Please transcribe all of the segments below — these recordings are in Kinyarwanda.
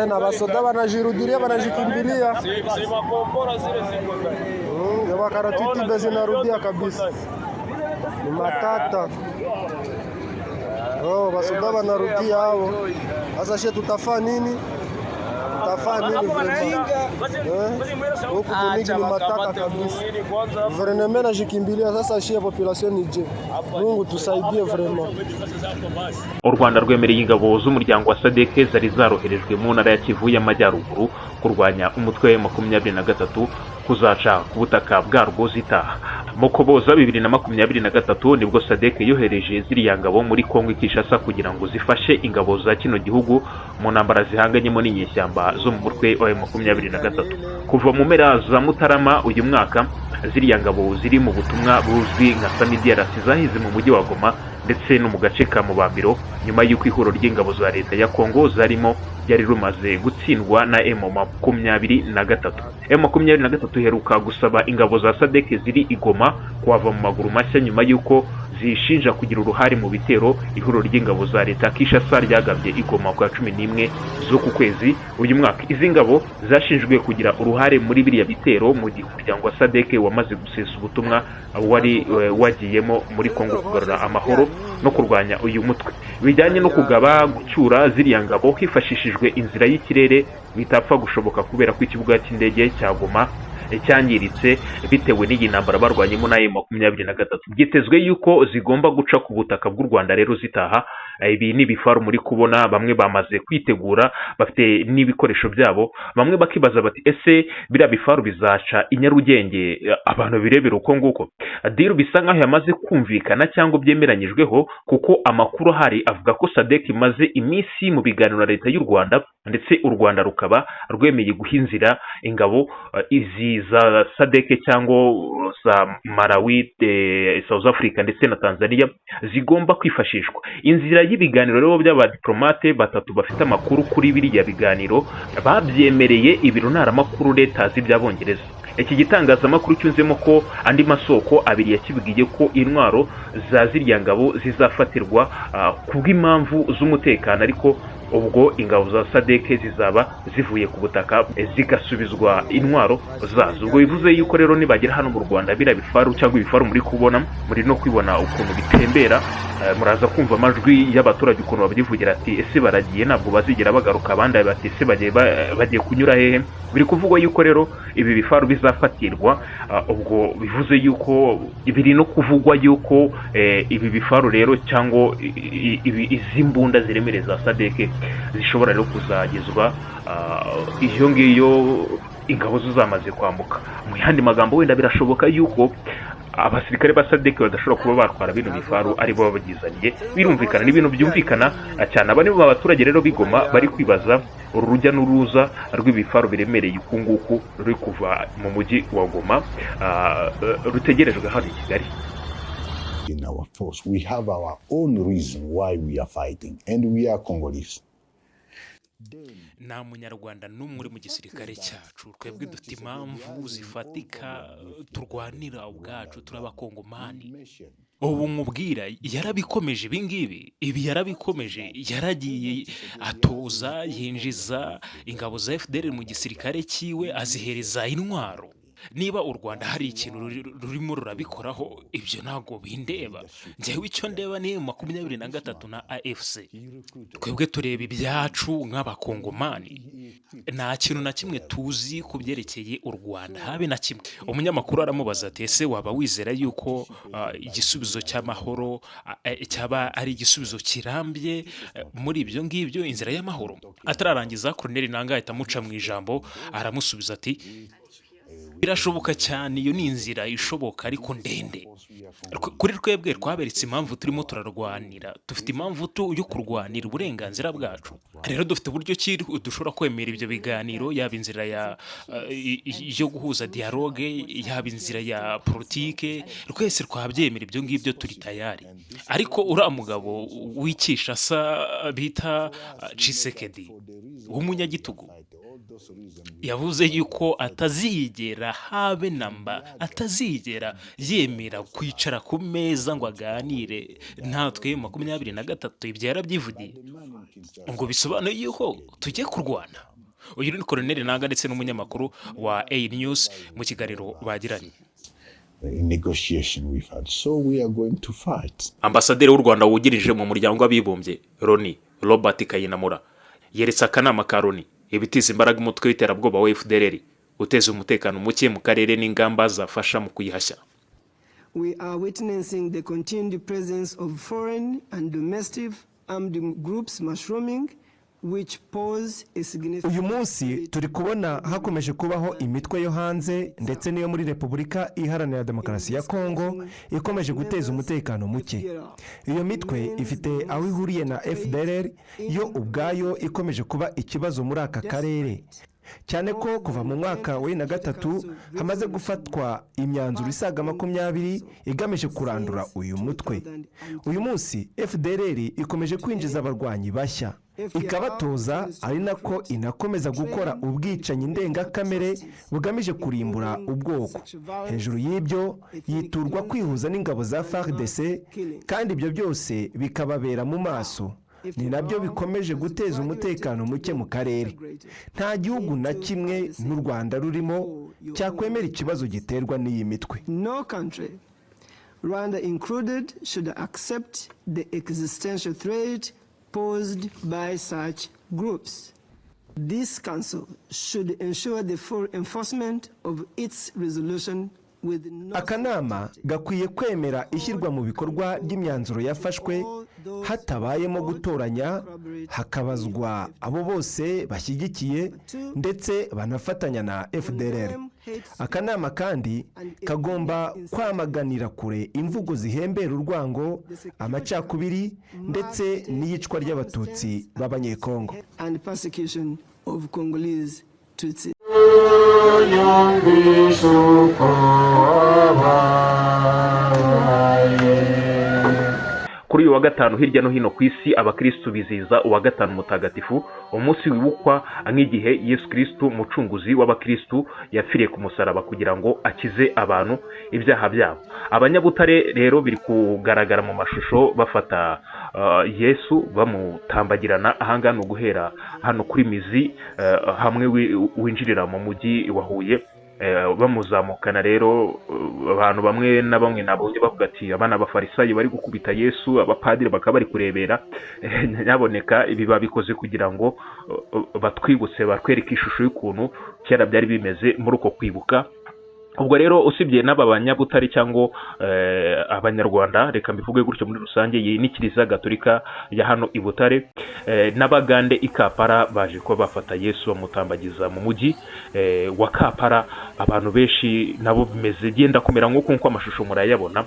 Na basoda wanajirudilia, wanajikimbilia. Makaratiti zinarudia kabisa. Ni matata. Basoda wanarudia hao. Sasa she tutafaa nini? Huku mingi ni matata kabisa. Gouvernement najikimbilia sasa she population nije. Mungu tusaidie vraiment. U Rwanda rwemereye ingabo z'umuryango wa SADC zari zaroherejwe mu ntara ya Kivu y'Amajyaruguru kurwanya umutwe wa 23 kuzaca ku butaka bwarwo zitaha. Mu Kuboza 2023 nibwo SADC yohereje ziriya ngabo muri Kongo Kinshasa kugira ngo zifashe ingabo za kino gihugu mu ntambara zihanganyemo n'inyeshyamba zo mu mutwe wa 23. Kuva mu mpera za Mutarama uyu mwaka ziriya ngabo ziri mu butumwa buzwi nka Samidiarasi zahize mu mujyi wa Goma ndetse no mu gace ka Mubambiro nyuma y'uko ihuro ry'ingabo za leta ya Kongo zarimo yari rumaze gutsindwa na M23. M23 heruka gusaba ingabo za SADC ziri igoma kwava mu maguru mashya nyuma y'uko zishinja kugira uruhare mu bitero ihuro ry'ingabo za leta Kinshasa ryagabye igoma kwa 11 z'uku kwezi uyu mwaka. Izi ngabo zashinjwe kugira uruhare muri biriya bitero mu gihe umuryango wa SADC wamaze gusesa ubutumwa wari wagiyemo muri Kongo kugarura amahoro no kurwanya uyu mutwe. Bijyanye no kugaba gucyura ziriya ngabo hifashishijwe inzira y'ikirere bitapfa gushoboka kubera ko ikibuga cy'indege cya Goma cyangiritse bitewe n'iyi ntambara barwanyemo na M23. Byitezwe yuko zigomba guca ku butaka bw'u Rwanda rero zitaha. Ibi ni bifaru muri kubona bamwe bamaze kwitegura bafite n'ibikoresho byabo, bamwe bakibaza bati ese bira bifaru bizaca inyarugenge abantu birebera uko nguko. Diru bisa nkaho yamaze kumvikana cyangwa byemeranyijweho kuko amakuru hari avuga ko SADC imaze iminsi mu biganiro na leta y'u Rwanda ndetse u Rwanda rukaba rwemeye guhinzira ingabo izi za SADC cyangwa za Malawi, South Africa ndetse na Tanzania zigomba kwifashishwa. Inzira y'ibiganiro rero by'abadiplomate batatu bafite amakuru kuri biriya biganiro babyemereye ibiro ntaramakuru leta z'ibyabongereza. Iki gitangazamakuru cyunzemo ko andi masoko abiri yakibwiye ko intwaro za ziriya ngabo zizafatirwa kubw'impamvu z'umutekano, ariko ubwo ingabo za SADC zizaba zivuye ku butaka zigasubizwa intwaro zazo. Ubwo bivuze yuko rero nibagera hano mu Rwanda bira bifaru cyangwa ibifaru muri kubona muri no kwibona ukuntu bitembera, muraza kumva amajwi y'abaturage ukuntu babyivugira ati ese baragiye ntabwo bazigera bagaruka, abandi bati ese bagiye kunyura hehe. Biri kuvugwa yuko rero ibi bifaru bizafatirwa, ubwo bivuze yuko biri no kuvugwa yuko ibi bifaru rero cyangwa izi mbunda ziremereza SADC zishobora rero kuzagezwa iyo ngiyo ingabo zamaze kwambuka. Mu yandi magambo wenda birashoboka yuko abasirikare ba SADC badashobora kuba batwara bino bifaru ari bo babagizaniye. Birumvikana n'ibintu byumvikana cyane. Aba nibo abaturage rero bigoma bari kwibaza urujya n'uruza rw'ibifaru biremereye ukunguku ruri kuva mu mujyi wa Goma rutegerejwe hano i Kigali. In our force, we have our own reason why we are fighting, and we are Congolese. Nta munyarwanda n'umwe uri mu gisirikare cyacu, twebwe dufite impamvu zifatika turwanira ubwacu, turabakongomani. Ubu mubwira yarabikomeje ibi yarabikomeje, yaragiye atoza yinjiza ingabo za FDL mu gisirikare cyiwe azihereza intwaro. Niba u Rwanda hari ikintu rurimo rurabikoraho, ibyo ntago bindeba. Njyewe icyo ndeba ni 23 na AFC. Twebwe tureba ibyacu nk'abakongomani, nta kintu na kimwe tuzi kubyerekeye u Rwanda habe na kimwe. Umunyamakuru aramubaza ati ese waba wizera yuko igisubizo cy'amahoro cyaba ari igisubizo kirambye muri ibyo ngibyo, inzira y'amahoro? Atararangiza Colonel Nanga ahita amuca mu ijambo, aramusubiza ati birashoboka cyane, iyo ni inzira ishoboka ariko ndende. Kuri twebwe twaberetse impamvu turimo turarwanira, dufite impamvu yo kurwanira uburenganzira bwacu. Rero dufite uburyo ki dushobora kwemera ibyo biganiro, yaba inzira yo guhuza dialogue, yaba inzira ya politike, twese twabyemera ibyo ngibyo, turi tayari. Ariko uriya mugabo w'Ikishasa bita Tshisekedi w'umunyagitugu, yavuze yuko atazigera habe namba, atazigera yemera kwicara ku meza ngo aganire natwe 23. Ibyo yarabyivugiye ngo bisobanuye yuko tugiye kurwana. Uyu ni Colonel Nanga ndetse n'umunyamakuru wa A News mu kiganiro bagiranye. Negotiation we've had, so we are going to fight. Ambasaderi w'u Rwanda wungirije mu muryango w'abibumbye Loni Robert Kayinamura yeretse akanama ka Loni ibitiza imbaraga umutwe w'iterabwoba wa FDLR uteza umutekano muke mu karere n'ingamba zafasha mu kuyihashya. We are witnessing the continued presence of foreign and domestic armed groups mushrooming, which pose a significant. Uyu munsi turi kubona hakomeje kubaho imitwe yo hanze ndetse n'iyo muri Repubulika Iharanira Demokarasi ya Kongo ikomeje guteza umutekano muke. Iyo mitwe ifite aho ihuriye na FDLR yo ubwayo ikomeje kuba ikibazo muri aka karere. Cyane ko kuva mu mwaka wa 2023 hamaze gufatwa imyanzuro isaga 20 igamije kurandura uyu mutwe. Uyu munsi FDLR ikomeje kwinjiza abarwanyi bashya, ikabatoza, ari nako inakomeza gukora ubwicanyi ndengakamere bugamije kurimbura ubwoko. Hejuru y'ibyo yiturwa kwihuza n'ingabo za FARDC, kandi ibyo byose bikababera mu maso. Ni nabyo bikomeje guteza umutekano muke mu karere. Nta gihugu na kimwe n'u Rwanda rurimo cyakwemera ikibazo giterwa n'iyi mitwe. No country, Rwanda included, should accept the existential threat posed by such groups. This council should ensure the full enforcement of its resolution. Akanama gakwiye kwemera ishyirwa mu bikorwa ry'imyanzuro yafashwe hatabayemo gutoranya, hakabazwa abo bose bashyigikiye ndetse banafatanya na FDLR. Akanama kandi kagomba kwamaganira kure imvugo zihembera urwango, amacakubiri ndetse n'iyicwa ry'abatutsi b'abanyekongo. And persecution of Congolese Tutsi. Kuri uyu wa gatanu hirya no hino ku isi abakristo bizihiza uwa gatanu mutagatifu, umunsi wibukwa nk'igihe Yesu Kristo umucunguzi w'abakristo yapfiriye ku musaraba kugira ngo akize abantu ibyaha byabo. Abanyabutare rero biri kugaragara mu mashusho bafata Yesu bamutambagirana ahangana guhera hano kuri mizi hamwe winjirira mu mujyi wa Huye. Bamuzamukana rero abantu bamwe na bamwe nabonye bavuga ati abana b'Abafarisayo bari gukubita Yesu, abapadiri bakaba bari kurebera. Nyaboneka ibi babikoze kugira ngo batwibutse, batwereke ishusho y'ukuntu kera byari bimeze muri uko kwibuka. Ubwo rero usibye n'aba banyabutare cyangwa abanyarwanda, reka mbivuge gutyo muri rusange, iyi ni Kiliziya Gatolika ya hano i Butare, n'abagande i Kampala baje ko bafata Yesu bamutambagiza mu mujyi wa Kampala. Abantu benshi nabo bimeze genda kumera nk'uko amashusho murayabona.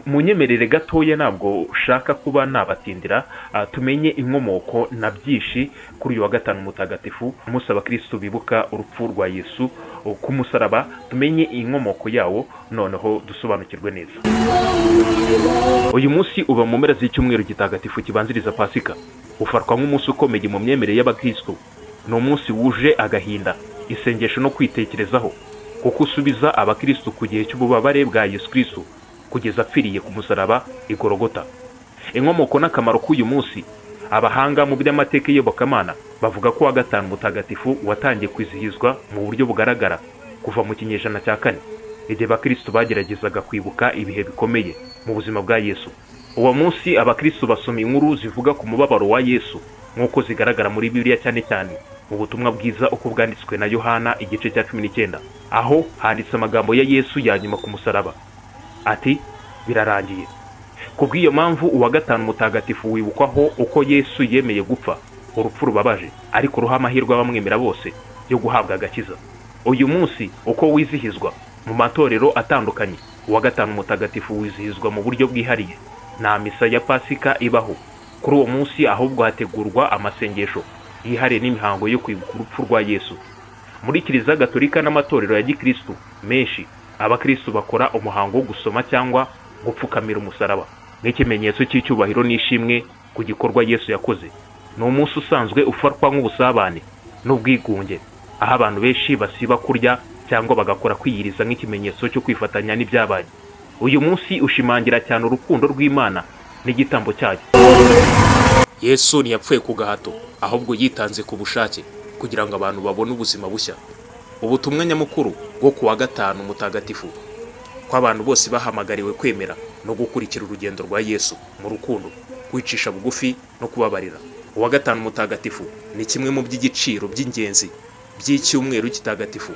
Munyemerere gatoya, ntabwo ushaka kuba nabatindira, tumenye inkomoko na byinshi kuri uyu wa gatanu mutagatifu, umunsi abakristo bibuka urupfu rwa Yesu ku musaraba. Tumenye inkomoko yawo, noneho dusobanukirwe neza. Uyu munsi uba mu mpera z'icyumweru gitagatifu kibanziriza Pasika, ufatwa nk'umunsi ukomeye mu myemerere y'abakristo. Ni umunsi wuje agahinda, isengesho no kwitekerezaho, kuko usubiza abakristo ku gihe cy'ububabare bwa Yesu Kristo kugeza apfiriye ku musaraba i Golgotha. Inkomoko n'akamaro k'uyu munsi, abahanga mu by'amateka y'Iyobokamana bavuga ko wa gatanu mutagatifu watangiye kwizihizwa mu buryo bugaragara kuva mu kinyejana cya 4, igihe abakristo bageragezaga kwibuka ibihe bikomeye mu buzima bwa Yesu. Uwo munsi abakristo basoma inkuru zivuga ku mubabaro wa Yesu nk'uko zigaragara muri Bibiliya, cyane cyane mu butumwa bwiza uko bwanditswe na Yohana igice cya 19, aho handitse amagambo ya Yesu ya nyuma ku musaraba ati birarangiye. Kubw'iyo mpamvu uwa gatanu mutagatifu wibukwaho uko Yesu yemeye gupfa urupfu rubabaje, ariko ruha amahirwe abamwemera bose yo guhabwa agakiza. Uyu munsi uko wizihizwa mu matorero atandukanye, uwa gatanu mutagatifu wizihizwa mu buryo bwihariye. Nta misa ya Pasika ibaho kuri uwo munsi, ahubwo hategurwa amasengesho yihariye n'imihango yo kwibuka urupfu rwa Yesu. Muri Kiliziya Gatolika n'amatorero ya Gikristo menshi, abakristo bakora umuhango wo gusoma cyangwa gupfukamira umusaraba nk'ikimenyetso cy'icyubahiro n'ishimwe ku gikorwa Yesu yakoze. Ni umunsi usanzwe ufatwa nk'ubusabane n'ubwigunge aho abantu benshi basiba kurya cyangwa bagakora kwiyiriza nk'ikimenyetso cyo kwifatanya n'ibyabaye. Uyu munsi ushimangira cyane urukundo rw'Imana n'igitambo cyayo. Yesu ntiyapfuye ku gahato, ahubwo yitanze ku bushake kugira ngo abantu babone ubuzima bushya. Ubutumwa nyamukuru bwo kuwa gatanu mutagatifu ko abantu bose bahamagariwe kwemera no gukurikira urugendo rwa Yesu mu rukundo, kwicisha bugufi no kubabarira. Uwa gatanu mutagatifu ni kimwe mu by'igiciro by'ingenzi by'icyumweru kitagatifu.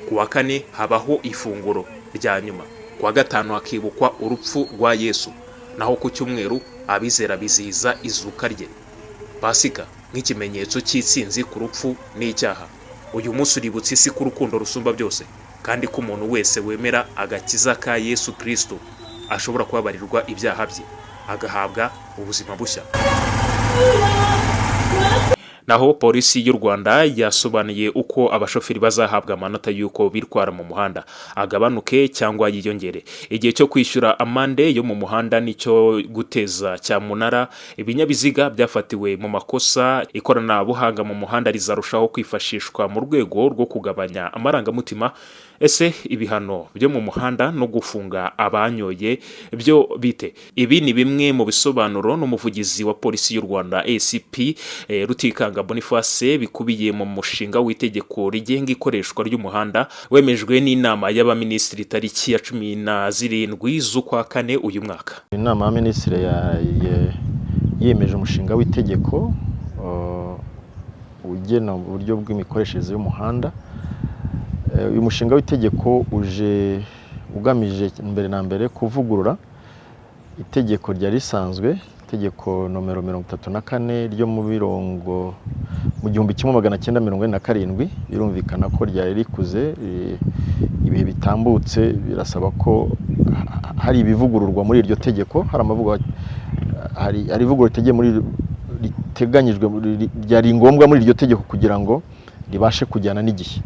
Kuwa kane habaho ifunguro rya nyuma. Kuwa gatanu hakibukwa urupfu rwa Yesu, naho ku cyumweru abizera bizihiza izuka rye. Pasika nk'ikimenyetso cy'itsinzi ku rupfu n'icyaha. Uyu munsi uributsa isi ku rukundo rusumba byose, kandi ko umuntu wese wemera agakiza ka Yesu Kristo ashobora kubabarirwa ibyaha bye agahabwa ubuzima bushya. Naho polisi y'u Rwanda yasobanuye uko abashoferi bazahabwa amanota y'uko bitwara mu muhanda agabanuke cyangwa yiyongere. Igihe cyo kwishyura amande yo mu muhanda nicyo guteza cyamunara. Ibinyabiziga byafatiwe mu makosa ikoranabuhanga mu muhanda rizarushaho kwifashishwa mu rwego rwo kugabanya amarangamutima. Ese ibihano byo mu muhanda no gufunga abanyoye byo bite? Ibi ni bimwe mu bisobanuro n'umuvugizi wa polisi y'u Rwanda ACP Rutikanga Boniface bikubiye mu mushinga w'itegeko rigenga ikoreshwa ry'umuhanda wemejwe n'inama y'abaminisitiri tariki ya 17 z'ukwa kane uyu mwaka. Inama y'abaminisitiri yemeje umushinga w'itegeko ugena uburyo bw'imikoreshereze y'umuhanda. Uyu mushinga w'itegeko uje ugamije mbere na mbere kuvugurura itegeko rya risanzwe, itegeko nomero 34 ryo mu 1947. Birumvikana ko ryari rikuze, ibihe bitambutse birasaba ko hari ibivugururwa muri iryo tegeko. Hari amavugo, hari ivugurura riteganyijwe ryari ngombwa muri iryo tegeko kugira ngo ribashe kujyana n'igihe.